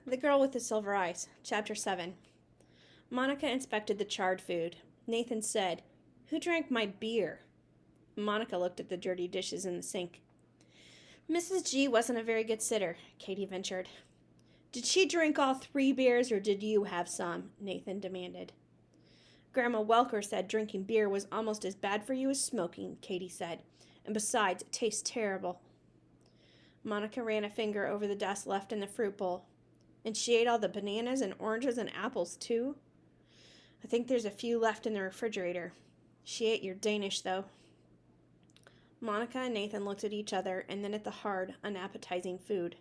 The Girl with the Silver Eyes, Chapter 7. Monica inspected the charred food. Nathan said, "Who drank my beer?" Monica looked at the dirty dishes in the sink. "Mrs. G wasn't a very good sitter," Katie ventured. "Did she drink all 3 beers, or did you have some?" Nathan demanded. "Grandma Welker said drinking beer was almost as bad for you as smoking," Katie said. "And besides, it tastes terrible." Monica ran a finger over the dust left in the fruit bowl. "And she ate all the bananas and oranges and apples, too?" "I think there's a few left in the refrigerator. She ate your Danish, though." Monica and Nathan looked at each other and then at the hard, unappetizing food.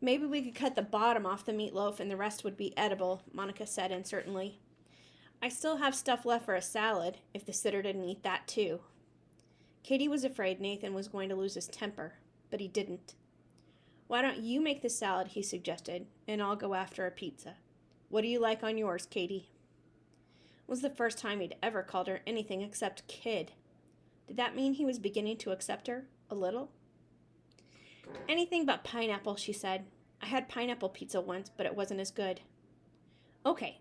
"Maybe we could cut the bottom off the meatloaf and the rest would be edible," Monica said uncertainly. "I still have stuff left for a salad, if the sitter didn't eat that, too." Katie was afraid Nathan was going to lose his temper, but he didn't. "Why don't you make the salad," he suggested, "and I'll go after a pizza. What do you like on yours, Katie?" It was the first time he'd ever called her anything except kid. Did that mean he was beginning to accept her, a little? "Anything but pineapple," she said. "I had pineapple pizza once, but it wasn't as good." "Okay.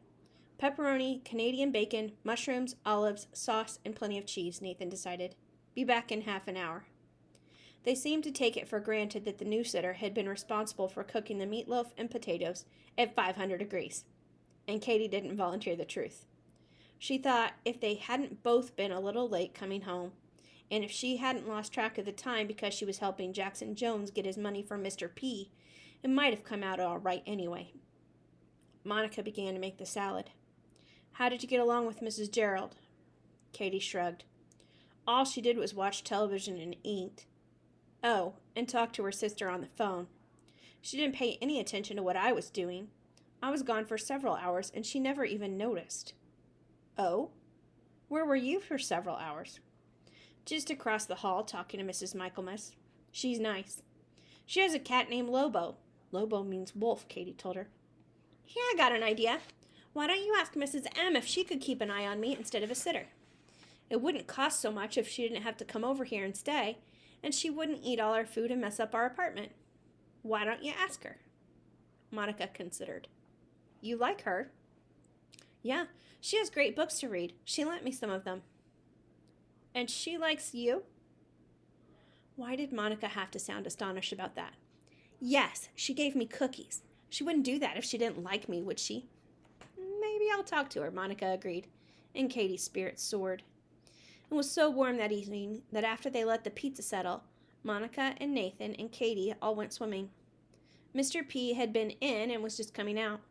Pepperoni, Canadian bacon, mushrooms, olives, sauce, and plenty of cheese," Nathan decided. "Be back in half an hour." They seemed to take it for granted that the new sitter had been responsible for cooking the meatloaf and potatoes at 500 degrees, and Katie didn't volunteer the truth. She thought if they hadn't both been a little late coming home, and if she hadn't lost track of the time because she was helping Jackson Jones get his money from Mr. P, it might have come out all right anyway. Monica began to make the salad. "How did you get along with Mrs. Gerald?" Katie shrugged. "All she did was watch television and eat." "Oh, and talk to her sister on the phone. She didn't pay any attention to what I was doing. I was gone for several hours, and she never even noticed." "Oh? Where were you for several hours?" "Just across the hall, talking to Mrs. Michaelmas. She's nice. She has a cat named Lobo." "Lobo means wolf," Katie told her. "Yeah, I got an idea. Why don't you ask Mrs. M if she could keep an eye on me instead of a sitter? It wouldn't cost so much if she didn't have to come over here and stay, and she wouldn't eat all our food and mess up our apartment. Why don't you ask her?" Monica considered. "You like her?" "Yeah, she has great books to read. She lent me some of them." "And she likes you?" Why did Monica have to sound astonished about that? "Yes, she gave me cookies. She wouldn't do that if she didn't like me, would she?" "Maybe I'll talk to her," Monica agreed, and Katie's spirits soared. It was so warm that evening that after they let the pizza settle, Monica and Nathan and Katie all went swimming. Mr. P had been in and was just coming out.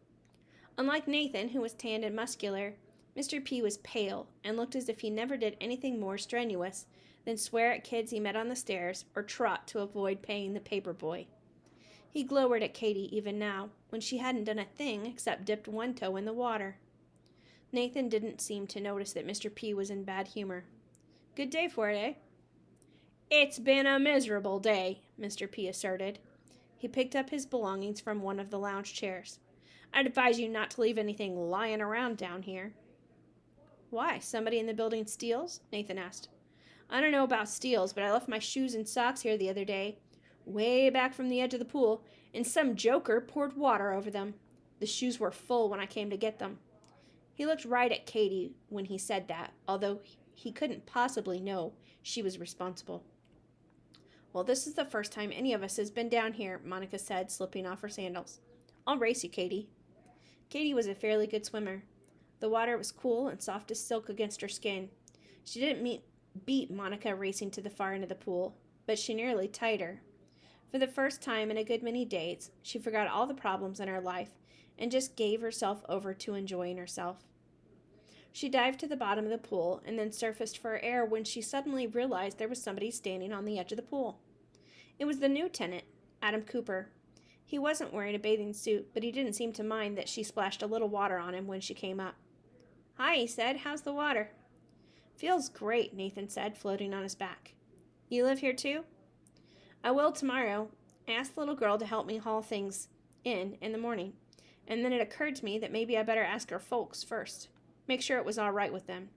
Unlike Nathan, who was tanned and muscular, Mr. P was pale and looked as if he never did anything more strenuous than swear at kids he met on the stairs or trot to avoid paying the paper boy. He glowered at Katie even now, when she hadn't done a thing except dipped one toe in the water. Nathan didn't seem to notice that Mr. P was in bad humor. "Good day for it, eh?" "It's been a miserable day," Mr. P asserted. He picked up his belongings from one of the lounge chairs. "I'd advise you not to leave anything lying around down here." "Why, somebody in the building steals?" Nathan asked. "I don't know about steals, but I left my shoes and socks here the other day, way back from the edge of the pool, and some joker poured water over them. The shoes were full when I came to get them." He looked right at Katie when he said that, although he couldn't possibly know she was responsible. "Well, this is the first time any of us has been down here," Monica said, slipping off her sandals. "I'll race you, Katie." Katie was a fairly good swimmer. The water was cool and soft as silk against her skin. She didn't beat Monica racing to the far end of the pool, but she nearly tied her. For the first time in a good many days, she forgot all the problems in her life and just gave herself over to enjoying herself. She dived to the bottom of the pool and then surfaced for air when she suddenly realized there was somebody standing on the edge of the pool. It was the new tenant, Adam Cooper. He wasn't wearing a bathing suit, but he didn't seem to mind that she splashed a little water on him when she came up. "Hi," he said. "How's the water?" "Feels great," Nathan said, floating on his back. "You live here too?" "I will tomorrow. I asked the little girl to help me haul things in the morning, and then it occurred to me that maybe I better ask her folks first. Make sure it was all right with them.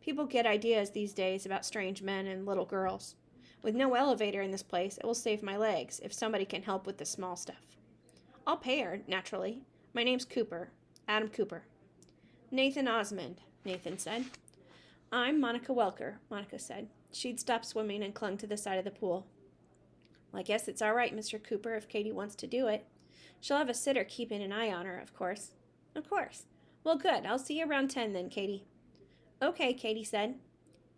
People get ideas these days about strange men and little girls. With no elevator in this place, it will save my legs if somebody can help with the small stuff." I'll pay her, naturally. My name's Cooper. Adam Cooper. Nathan Osmond, Nathan said. I'm Monica Welker, Monica said. She'd stopped swimming and clung to the side of the pool. Well, I guess it's all right, Mr. Cooper, if Katie wants to do it. She'll have a sitter keeping an eye on her, of course. Of course. Well, good. I'll see you around 10 then, Katie. Okay, Katie said.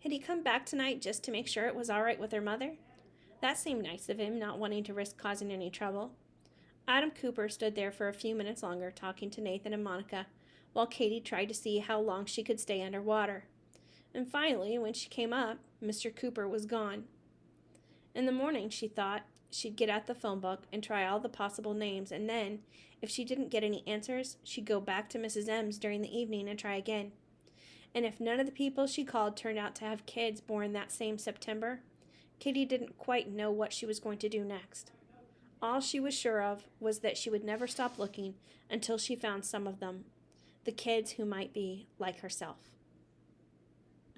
Had he come back tonight just to make sure it was all right with her mother? That seemed nice of him, not wanting to risk causing any trouble. Adam Cooper stood there for a few minutes longer, talking to Nathan and Monica, while Katie tried to see how long she could stay underwater. And finally, when she came up, Mr. Cooper was gone. In the morning, she thought she'd get out the phone book and try all the possible names, and then, if she didn't get any answers, she'd go back to Mrs. M's during the evening and try again. And if none of the people she called turned out to have kids born that same September, Katie didn't quite know what she was going to do next. All she was sure of was that she would never stop looking until she found some of them, the kids who might be like herself.